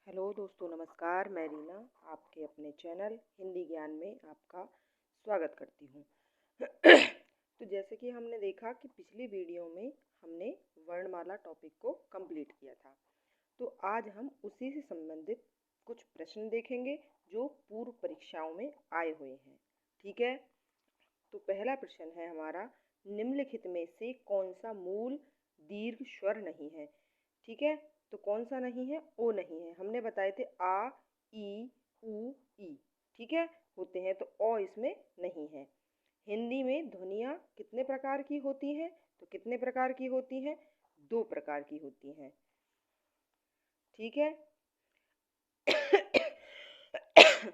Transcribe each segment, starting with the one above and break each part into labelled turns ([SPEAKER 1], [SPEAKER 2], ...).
[SPEAKER 1] Hello दोस्तों, नमस्कार। मैं रीना आपके अपने चैनल हिंदी ज्ञान में आपका स्वागत करती हूँ। तो जैसे कि हमने देखा कि पिछली वीडियो में हमने वर्णमाला टॉपिक को कंप्लीट किया था, तो आज हम उसी से संबंधित कुछ प्रश्न देखेंगे जो पूर्व परीक्षाओं में आए हुए हैं। ठीक है, तो पहला प्रश्न है हमारा, निम्नलिखित में से कौन सा मूल दीर्घ स्वर नहीं है। ठीक है, तो कौन सा नहीं है? ओ नहीं है। हमने बताए थे आ, ई, उ, ई। ठीक है, होते हैं, तो ओ इसमें नहीं है। हिंदी में ध्वनियाँ कितने प्रकार की होती हैं? तो कितने प्रकार की होती हैं? 2 प्रकार की होती हैं। ठीक है।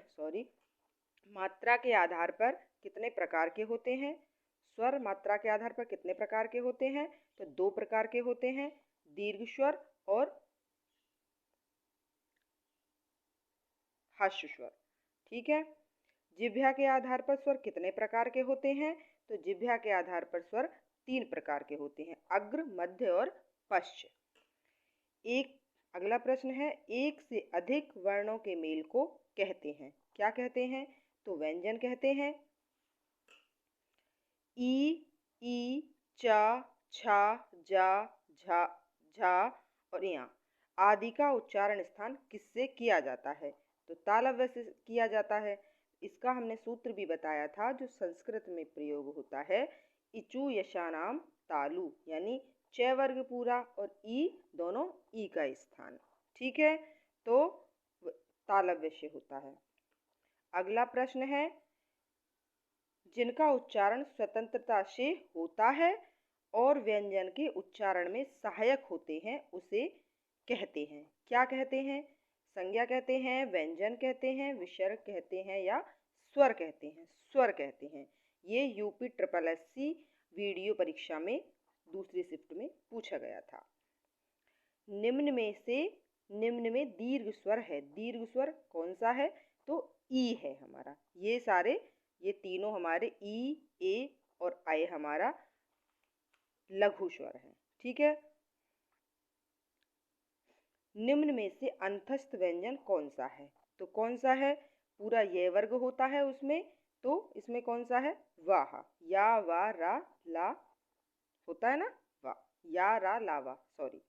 [SPEAKER 1] सॉरी। मात्रा के आधार पर कितने प्रकार के होते हैं? स्वर मात्रा के आधार पर कितने प्रकार के होते हैं? तो 2 प्रकार के होते हैं, दीर्घ स्वर और हास्य स्वर। ठीक है। जिह्वा के आधार पर स्वर कितने प्रकार के होते हैं? तो जिह्वा के आधार पर स्वर 3 प्रकार के होते हैं, अग्र, मध्य और पश्च। एक अगला प्रश्न है, एक से अधिक वर्णों के मेल को कहते हैं, क्या कहते हैं? तो व्यंजन कहते हैं। ई, चा, छा, जा, झा, झा और या आदि का उच्चारण स्थान किससे किया जाता है? तो तालव्य से किया जाता है। इसका हमने सूत्र भी बताया था जो संस्कृत में प्रयोग होता है, इचु यशानाम तालु, यानी च वर्ग पूरा और ई दोनों ई का स्थान। ठीक है, तो तालव्य से होता है। अगला प्रश्न है, जिनका उच्चारण स्वतंत्रता से होता है और व्यंजन के उच्चारण में सहायक होते हैं उसे कहते हैं, क्या कहते हैं? संज्ञा कहते हैं, व्यंजन कहते हैं, विसर्ग कहते हैं या स्वर कहते हैं? स्वर कहते हैं। ये यूपी ट्रिपल एससी वीडियो परीक्षा में दूसरी शिफ्ट में पूछा गया था। निम्न में से निम्न में दीर्घ स्वर है, दीर्घ स्वर कौन सा है? तो ई है हमारा। ये तीनों हमारे ई, ए और आई हमारा लघु स्वर है। ठीक है। निम्न में से अंतस्थ व्यंजन कौन सा है? तो कौन सा है? पूरा ये वर्ग होता है उसमें, तो इसमें कौन सा है? वाह, या, वा, रा, ला होता है ना, वाह, या, रा, ला, वा, सॉरी।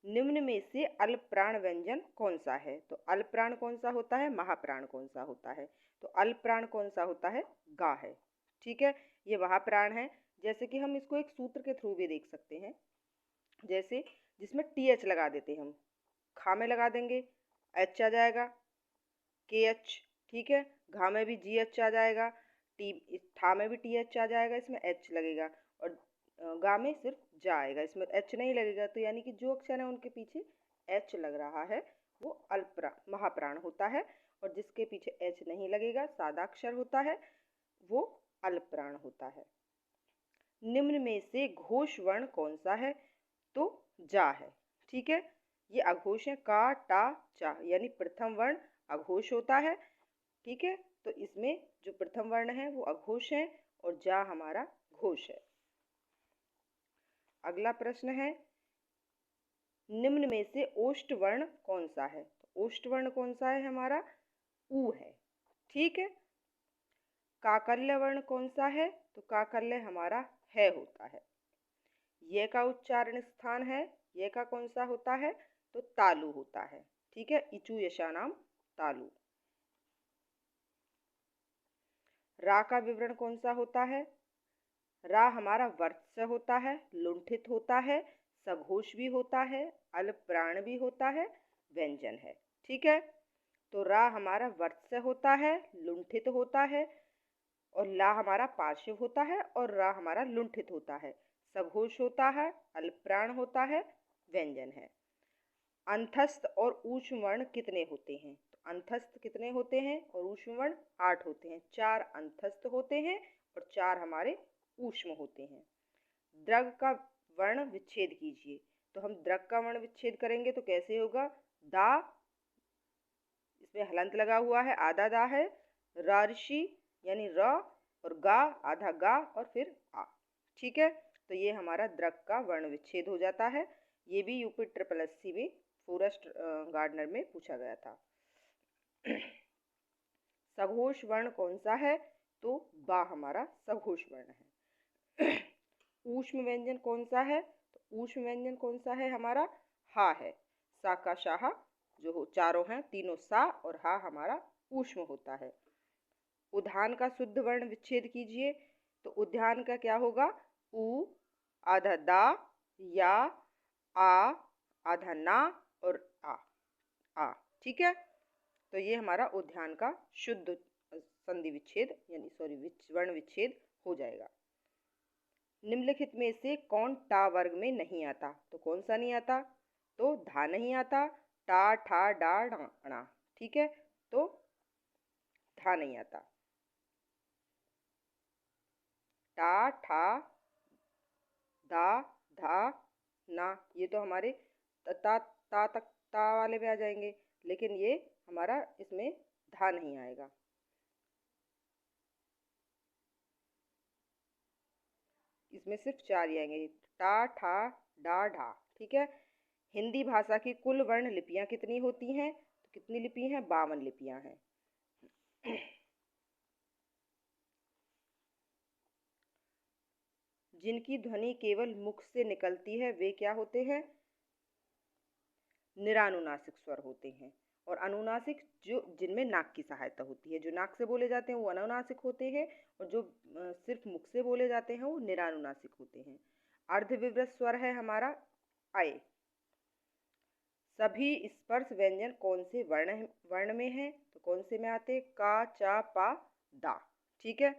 [SPEAKER 1] निम्न में से अल्प प्राण व्यंजन कौन सा है? तो अल्प प्राण कौन सा होता है? महाप्राण कौन सा होता है? तो अल्प प्राण कौन सा होता है? गा है। ठीक है, ये महाप्राण है। जैसे कि हम इसको एक सूत्र के थ्रू भी देख सकते हैं, जैसे जिसमें टी एच लगा देते हम, खा में लगा देंगे एच आ जाएगा, के एच। ठीक है, घा में भी जी एच आ जाएगा, टी ठा में भी टी एच आ जाएगा, इसमें एच लगेगा, और गा में सिर्फ जा आएगा, इसमें एच नहीं लगेगा। तो यानी कि जो अक्षर है उनके पीछे एच लग रहा है वो अल्पप्राण महाप्राण होता है, और जिसके पीछे एच नहीं लगेगा, सादा अक्षर होता है, वो अल्पप्राण होता है। निम्न में से घोष वर्ण कौन सा है? तो जा है। ठीक है, ये अघोष है, का, टा, चा, यानी प्रथम वर्ण अघोष होता है। ठीक है, तो इसमें जो प्रथम वर्ण है वो अघोष है और जा हमारा घोष है। अगला प्रश्न है, निम्न में से ओष्ठ वर्ण कौन सा है? तो ओष्ठ वर्ण कौन सा है हमारा? ऊ है। ठीक है, काकल्य वर्ण कौन सा है? तो काकल्य हमारा है होता है। ये का उच्चारण स्थान है, ये का कौन सा होता है? तो तालु होता है। ठीक है, इचु यशानाम तालु। रा का विवरण कौन सा होता है? रा हमारा वर्चस्व होता है, लुंठित होता है, सघोष भी होता है, अल्पप्राण भी होता है, व्यंजन है। ठीक है, तो रा हमारा वर्चस्व होता है, लुंठित होता है, और ला हमारा पार्श्व होता है, और रा हमारा लुंठित होता है, सघोष होता है, अल्पप्राण होता है, व्यंजन है। अंतस्थ और ऊष्म वर्ण कितने होते हैं? तो अंतस्थ कितने होते हैं और ऊष्म वर्ण 8 होते हैं। 4 अंतस्थ होते हैं और 4 हमारे ऊष्म होते हैं। द्रग का वर्ण विच्छेद कीजिए। तो हम द्रग का वर्ण विच्छेद करेंगे तो कैसे होगा? दा, इसमें हलंत लगा हुआ है, आधा दा है, रार्शी यानी र, और गा आधा गा और फिर आ। ठीक है, तो ये हमारा द्रग का वर्ण विच्छेद हो जाता है। ये भी यूपी ट्रिपल एससी में फॉरेस्ट गार्डनर में पूछा गया था। सघोष वर्ण कौन सा है? तो बा हमारा सघोष वर्ण है। ऊष्म व्यंजन कौन सा है? तो ऊष्म व्यंजन कौन सा है हमारा? हा है। सा का शाह जो चारों हैं, तीनों सा और हा हमारा ऊष्म होता है। उद्यान का शुद्ध वर्ण विच्छेद कीजिए। तो उद्यान का क्या होगा? उ आधा दा, या आ आधा ना और आ। ठीक है, तो ये हमारा उद्यान का शुद्ध संधि विच्छेद यानी वर्ण विच्छेद हो जाएगा। निम्नलिखित में से कौन टा वर्ग में नहीं आता? तो कौन सा नहीं आता? तो धा नहीं आता, टा ठा डा णा। ठीक है, तो धा नहीं आता। टा ठा दा धा ना, ये तो हमारे ता ता तक ता वाले में आ जाएंगे, लेकिन ये हमारा इसमें धा नहीं आएगा। इसमें सिर्फ 4 ही आएंगे, टा ठा डा ढा। ठीक है, हिंदी भाषा की कुल वर्ण लिपियां कितनी होती हैं? तो कितनी लिपि हैं? 52 लिपियां हैं। जिनकी ध्वनि केवल मुख से निकलती है वे क्या होते हैं? निरानुनासिक स्वर होते हैं। और अनुनासिक जो जिनमें नाक की सहायता होती है, जो नाक से बोले जाते हैं वो अनुनासिक होते हैं, और जो सिर्फ मुख से बोले जाते हैं वो निरानुनासिक होते हैं। अर्धविवृत स्वर है हमारा आए। सभी स्पर्श व्यंजन कौन से वर्ण में है? तो कौन से में आते? का चा पा दा। ठीक है,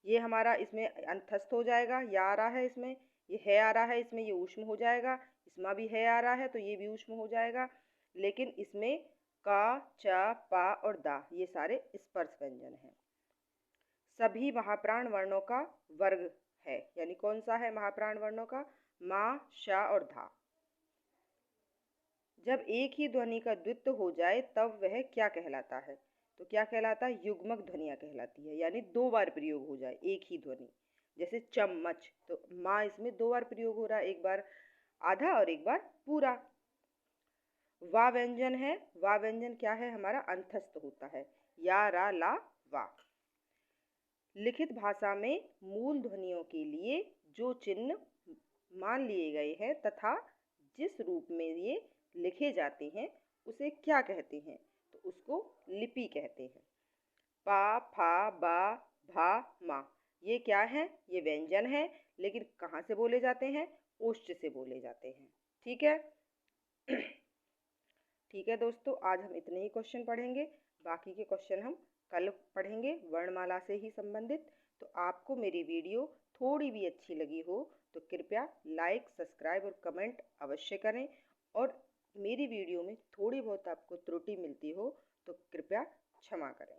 [SPEAKER 1] ये हमारा इसमें अंतस्थ हो जाएगा, या आ रहा है इसमें, ये है आ रहा है इसमें, ये ऊष्म हो जाएगा। इसमें भी है आ रहा है तो ये भी ऊष्म हो जाएगा। लेकिन इसमें का चा पा और दा ये सारे स्पर्श व्यंजन हैं। सभी महाप्राण वर्णों का वर्ग है, यानी कौन सा है महाप्राण वर्णों का? मा, शा और धा। जब एक ही ध्वनि का द्वित्व हो जाए तब वह क्या कहलाता है? तो क्या कहलाता है? युग्मक ध्वनियां कहलाती है, यानी 2 बार प्रयोग हो जाए एक ही ध्वनि। जैसे चम्मच, तो माँ इसमें 2 बार प्रयोग हो रहा है, एक बार आधा और एक बार पूरा। वा व्यंजन है, वा व्यंजन क्या है हमारा? अंतस्थ होता है, या रा ला वा। लिखित भाषा में मूल ध्वनियों के लिए जो चिन्ह मान लिए गए हैं तथा जिस रूप में ये लिखे जाते हैं उसे क्या कहते हैं? तो उसको लिपि कहते हैं। पा फा बा भा मा, ये क्या है? ये व्यंजन है, लेकिन कहाँ से बोले जाते हैं? ओष्ठ से बोले जाते हैं। ठीक है। ठीक है दोस्तों, आज हम इतने ही क्वेश्चन पढ़ेंगे, बाकी के क्वेश्चन हम कल पढ़ेंगे वर्णमाला से ही संबंधित। तो आपको मेरी वीडियो थोड़ी भी अच्छी लगी हो तो कृपया लाइक, सब्सक्राइब और कमेंट अवश्य करें, और मेरी वीडियो में थोड़ी बहुत आपको त्रुटि मिलती हो तो कृपया क्षमा करें।